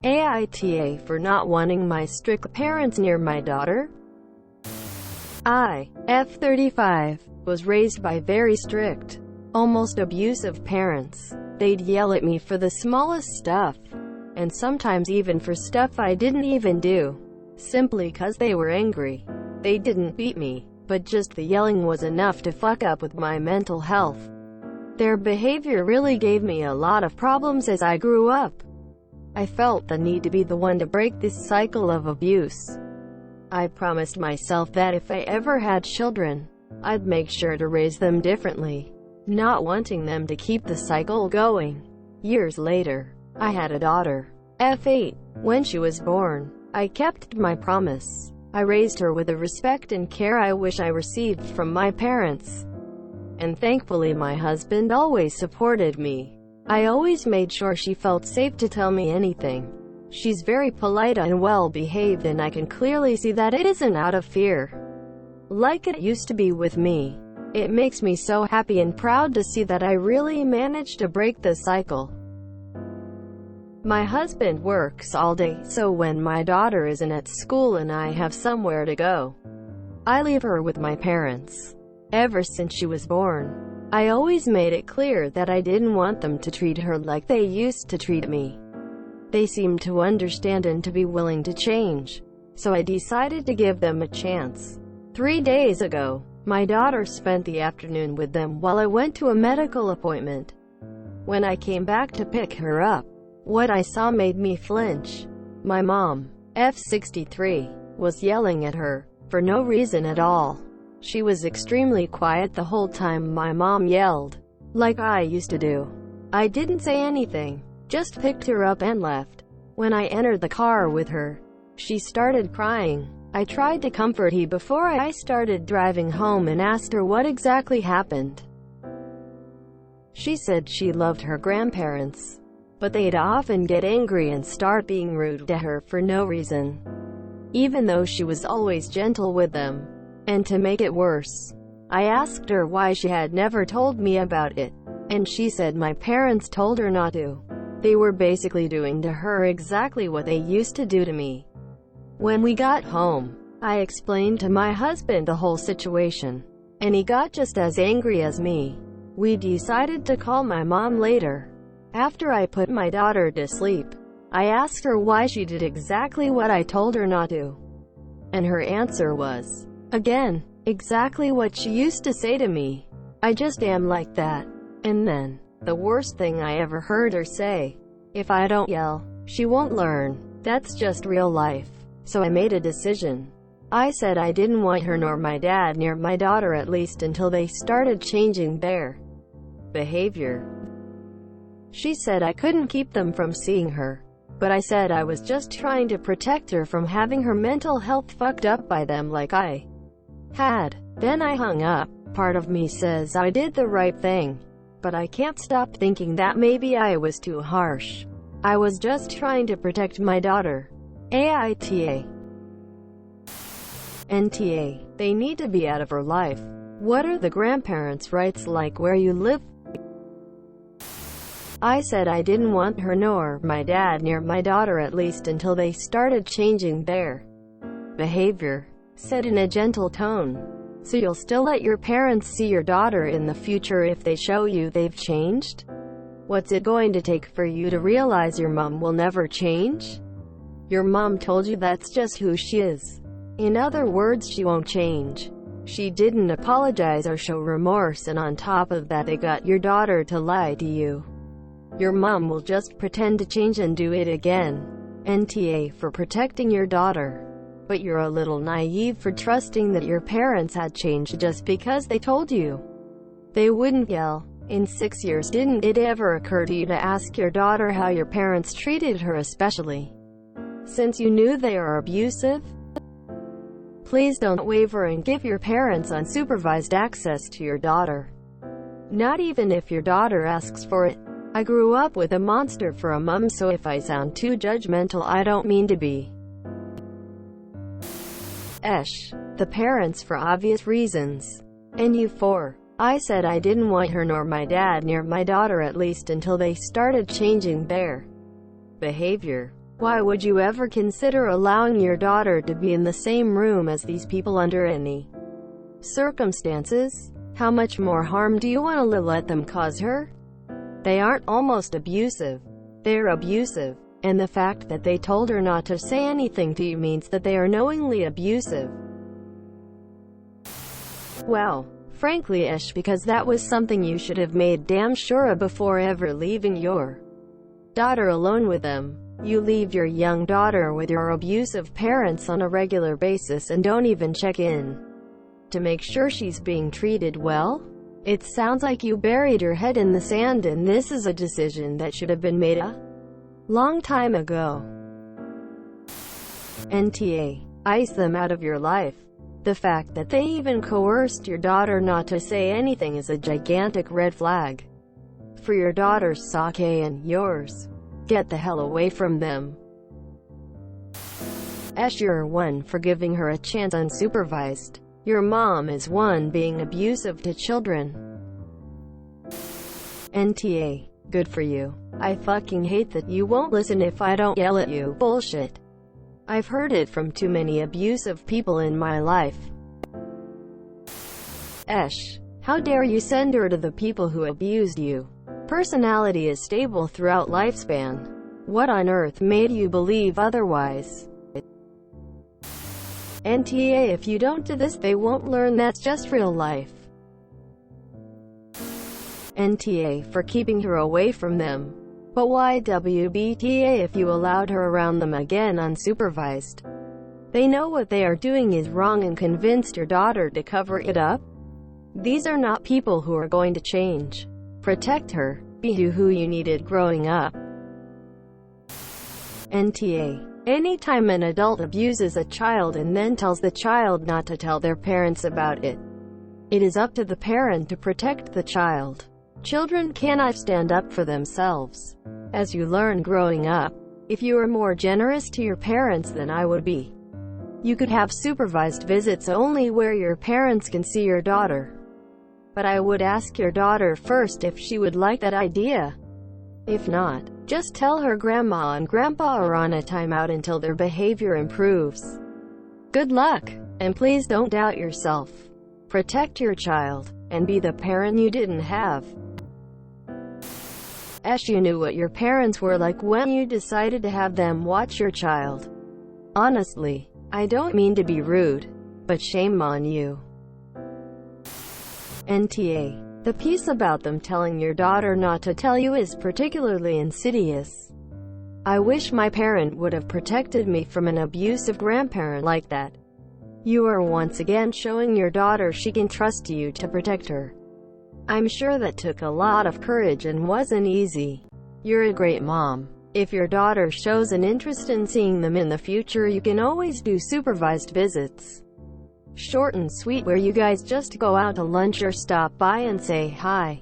AITA for not wanting my strict parents near my daughter. I, F35, was raised by very strict, almost abusive parents. They'd yell at me for the smallest stuff, and sometimes even for stuff I didn't even do, simply 'cause they were angry. They didn't beat me, but just the yelling was enough to fuck up with my mental health. Their behavior really gave me a lot of problems as I grew up. I felt the need to be the one to break this cycle of abuse. I promised myself that if I ever had children, I'd make sure to raise them differently, not wanting them to keep the cycle going. Years later, I had a daughter, F8. When she was born, I kept my promise. I raised her with the respect and care I wish I received from my parents. And thankfully my husband always supported me. I always made sure she felt safe to tell me anything. She's very polite and well-behaved, and I can clearly see that it isn't out of fear, like it used to be with me. It makes me so happy and proud to see that I really managed to break the cycle. My husband works all day, so when my daughter isn't at school and I have somewhere to go, I leave her with my parents. Ever since she was born, I always made it clear that I didn't want them to treat her like they used to treat me. They seemed to understand and to be willing to change, so I decided to give them a chance. 3 days ago, my daughter spent the afternoon with them while I went to a medical appointment. When I came back to pick her up, what I saw made me flinch. My mom, F63, was yelling at her, for no reason at all. She was extremely quiet the whole time my mom yelled, like I used to do. I didn't say anything, just picked her up and left. When I entered the car with her, she started crying. I tried to comfort her before I started driving home and asked her what exactly happened. She said she loved her grandparents, but they'd often get angry and start being rude to her for no reason, even though she was always gentle with them. And to make it worse, I asked her why she had never told me about it, and she said my parents told her not to. They were basically doing to her exactly what they used to do to me. When we got home, I explained to my husband the whole situation, and he got just as angry as me. We decided to call my mom later. After I put my daughter to sleep, I asked her why she did exactly what I told her not to. And her answer was, again, exactly what she used to say to me. I just am like that. And then, the worst thing I ever heard her say, if I don't yell, she won't learn. That's just real life. So I made a decision. I said I didn't want her nor my dad near my daughter, at least until they started changing their behavior. She said I couldn't keep them from seeing her, but I said I was just trying to protect her from having her mental health fucked up by them like I had. Then I hung up. Part of me says I did the right thing, but I can't stop thinking that maybe I was too harsh. I was just trying to protect my daughter. AITA. NTA. They need to be out of her life. What are the grandparents' rights like where you live? I said I didn't want her nor my dad near my daughter, at least until they started changing their behavior. Said in a gentle tone. So you'll still let your parents see your daughter in the future if they show you they've changed? What's it going to take for you to realize your mom will never change? Your mom told you that's just who she is. In other words, she won't change. She didn't apologize or show remorse, and on top of that they got your daughter to lie to you. Your mom will just pretend to change and do it again. NTA for protecting your daughter. But you're a little naive for trusting that your parents had changed just because they told you they wouldn't yell. In 6 years, didn't it ever occur to you to ask your daughter how your parents treated her, especially since you knew they are abusive? Please don't waver and give your parents unsupervised access to your daughter. Not even if your daughter asks for it. I grew up with a monster for a mom, so if I sound too judgmental, I don't mean to be. The parents for obvious reasons. And you for. I said I didn't want her nor my dad near my daughter, at least until they started changing their behavior. Why would you ever consider allowing your daughter to be in the same room as these people under any circumstances? How much more harm do you want to let them cause her? They aren't almost abusive. They're abusive. And the fact that they told her not to say anything to you means that they are knowingly abusive. Well, frankly, Ish, because that was something you should have made damn sure of before ever leaving your daughter alone with them. You leave your young daughter with your abusive parents on a regular basis and don't even check in to make sure she's being treated well? It sounds like you buried your head in the sand, and this is a decision that should have been made a long time ago. NTA. Ice them out of your life. The fact that they even coerced your daughter not to say anything is a gigantic red flag. For your daughter's sake and yours. Get the hell away from them. You're one for giving her a chance unsupervised. Your mom is one being abusive to children. NTA. Good for you. I fucking hate that you won't listen if I don't yell at you. Bullshit. I've heard it from too many abusive people in my life. How dare you send her to the people who abused you? Personality is stable throughout lifespan. What on earth made you believe otherwise? NTA. If you don't do this, they won't learn. That's just real life. NTA. For keeping her away from them. But why WBTA if you allowed her around them again unsupervised? They know what they are doing is wrong and convinced your daughter to cover it up? These are not people who are going to change. Protect her. Be who you needed growing up. NTA. Anytime an adult abuses a child and then tells the child not to tell their parents about it, it is up to the parent to protect the child. Children cannot stand up for themselves. As you learn growing up, if you are more generous to your parents than I would be, you could have supervised visits only where your parents can see your daughter. But I would ask your daughter first if she would like that idea. If not, just tell her grandma and grandpa are on a timeout until their behavior improves. Good luck, and please don't doubt yourself. Protect your child, and be the parent you didn't have. You knew what your parents were like when you decided to have them watch your child. Honestly, I don't mean to be rude, but shame on you. NTA. The piece about them telling your daughter not to tell you is particularly insidious. I wish my parent would have protected me from an abusive grandparent like that. You are once again showing your daughter she can trust you to protect her. I'm sure that took a lot of courage and wasn't easy. You're a great mom. If your daughter shows an interest in seeing them in the future, you can always do supervised visits. Short and sweet, where you guys just go out to lunch or stop by and say hi.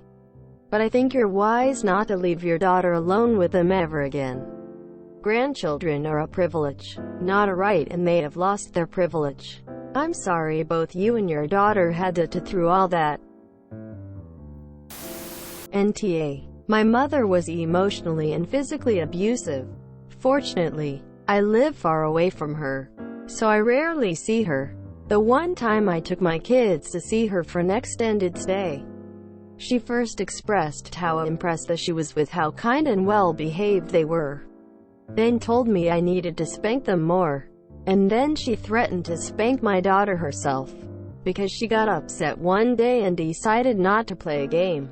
But I think you're wise not to leave your daughter alone with them ever again. Grandchildren are a privilege, not a right, and they have lost their privilege. I'm sorry both you and your daughter had to through all that. NTA. My mother was emotionally and physically abusive. Fortunately, I live far away from her, so I rarely see her. The one time I took my kids to see her for an extended stay, she first expressed how impressed she was with how kind and well-behaved they were, then told me I needed to spank them more, and then she threatened to spank my daughter herself, because she got upset one day and decided not to play a game.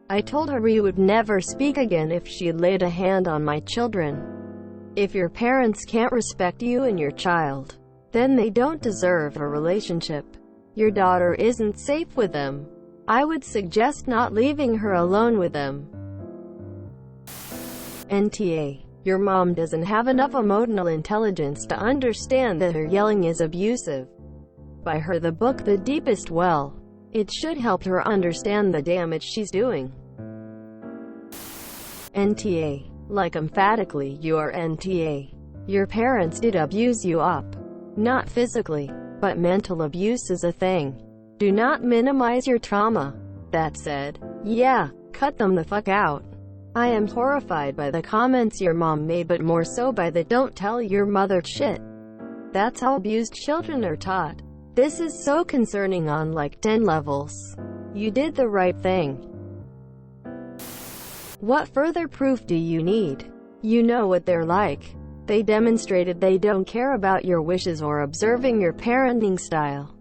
I told her we would never speak again if she laid a hand on my children. If your parents can't respect you and your child, then they don't deserve a relationship. Your daughter isn't safe with them. I would suggest not leaving her alone with them. NTA. Your mom doesn't have enough emotional intelligence to understand that her yelling is abusive. Buy her the book The Deepest Well. It should help her understand the damage she's doing. NTA. Like emphatically, you are NTA. Your parents did abuse you up. Not physically, but mental abuse is a thing. Do not minimize your trauma. That said, yeah, cut them the fuck out. I am horrified by the comments your mom made, but more so by the "don't tell your mother" shit. That's how abused children are taught. This is so concerning on like 10 levels. You did the right thing. What further proof do you need? You know what they're like. They demonstrated they don't care about your wishes or observing your parenting style.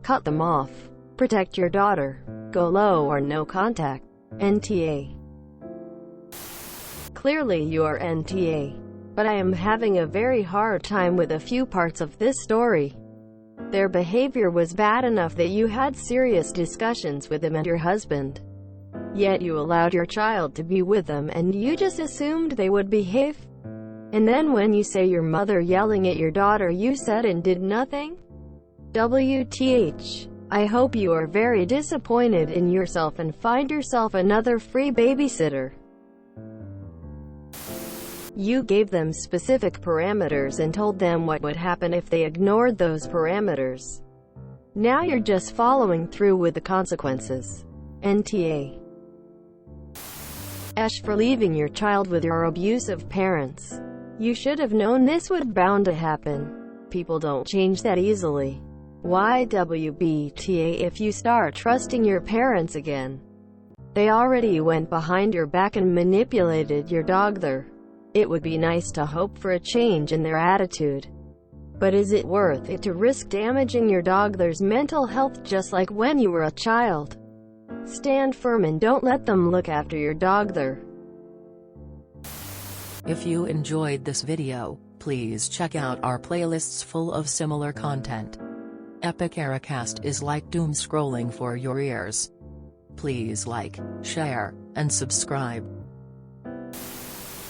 Cut them off. Protect your daughter. Go low or no contact. NTA. Clearly you are NTA. But I am having a very hard time with a few parts of this story. Their behavior was bad enough that you had serious discussions with them and your husband. Yet you allowed your child to be with them and you just assumed they would behave. And then when you say your mother yelling at your daughter, you said and did nothing? WTH. I hope you are very disappointed in yourself and find yourself another free babysitter. You gave them specific parameters and told them what would happen if they ignored those parameters. Now you're just following through with the consequences. NTA. Ash for leaving your child with your abusive parents. You should have known this would bound to happen. People don't change that easily. YWBTA if you start trusting your parents again. They already went behind your back and manipulated your dog there. It would be nice to hope for a change in their attitude. But is it worth it to risk damaging your dog's mental health just like when you were a child? Stand firm and don't let them look after your dog there. If you enjoyed this video, please check out our playlists full of similar content. AmITheAsshole is like doom scrolling for your ears. Please like, share, and subscribe.